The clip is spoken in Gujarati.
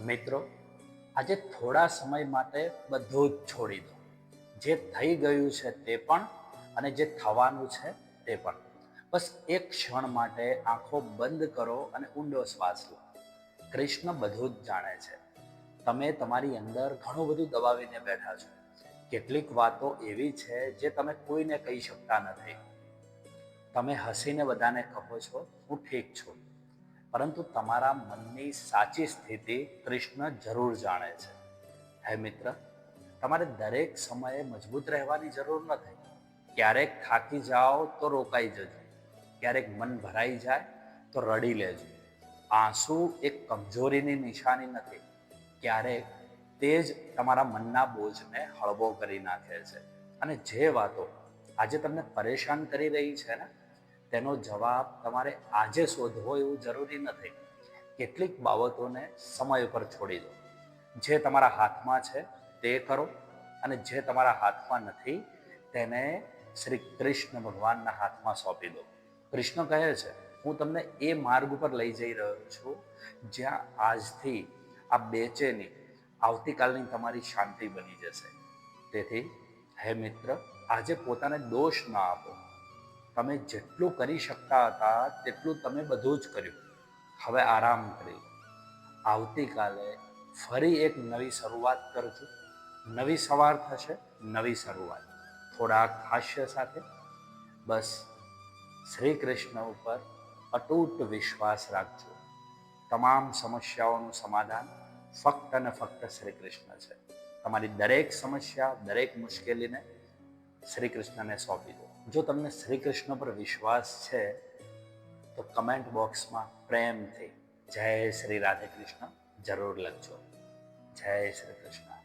મિત્રો, આજે થોડા સમય માટે બધું જ છોડી દો. જે થઈ ગયું છે તે પણ અને જે થવાનું છે તે પણ. બસ એક ક્ષણ માટે આંખો બંધ કરો અને ઊંડો શ્વાસ લો. કૃષ્ણ બધું જ જાણે છે. તમે તમારી અંદર ઘણું બધું દબાવીને બેઠા છો. કેટલીક વાતો એવી છે જે તમે કોઈને કહી શકતા નથી. તમે હસીને બધાને કહો છો, હું ઠીક છું. પરંતુ તમારા મનની સાચી સ્થિતિ કૃષ્ણ જરૂર જાણે છે. હે મિત્ર, તમારે દરેક સમયે મજબૂત રહેવાની જરૂર નથી. ક્યારેક થાકી જાઓ તો રોકાઈ જજો. ક્યારેક મન ભરાઈ જાય તો રડી લેજો. આંસુ એક કમજોરીની નિશાની નથી. ક્યારેક તે જ તમારા મનના બોજને હળવો કરી નાખે છે. અને જે વાતો આજે તમને પરેશાન કરી રહી છે ને, તેનો જવાબ તમારે આજે શોધવો એવું જરૂરી નથી. કેટલીક બાબતોને સમય પર છોડી દો. જે તમારા હાથમાં છે તે કરો, અને જે તમારા હાથમાં નથી તેને શ્રી કૃષ્ણ ભગવાનના હાથમાં સોંપી દો. કૃષ્ણ કહે છે, હું તમને એ માર્ગ ઉપર લઈ જઈ રહ્યો છું જ્યાં આજથી આ બેચેની આવતીકાલની તમારી શાંતિ બની જશે. તેથી હે મિત્ર, આજે પોતાને દોષ ના આપો. તમે જેટલું કરી શકતા હતા તેટલું તમે બધું જ કર્યું. હવે આરામ કરી લો. આવતીકાલે ફરી એક નવી શરૂઆત કરજો. નવી સવાર થશે, નવી શરૂઆત. થોડાક હાસ્ય સાથે. બસ શ્રી કૃષ્ણ ઉપર અતૂટ વિશ્વાસ રાખજો. તમામ સમસ્યાઓનું સમાધાન ફક્ત અને ફક્ત શ્રી કૃષ્ણ છે. તમારી દરેક સમસ્યા, દરેક મુશ્કેલીને શ્રી કૃષ્ણને સોંપી દો. જો તમને શ્રી કૃષ્ણ પર વિશ્વાસ છે તો કમેન્ટ બોક્સમાં પ્રેમથી જય શ્રી રાધે કૃષ્ણ જરૂર લખજો. જય શ્રી કૃષ્ણ.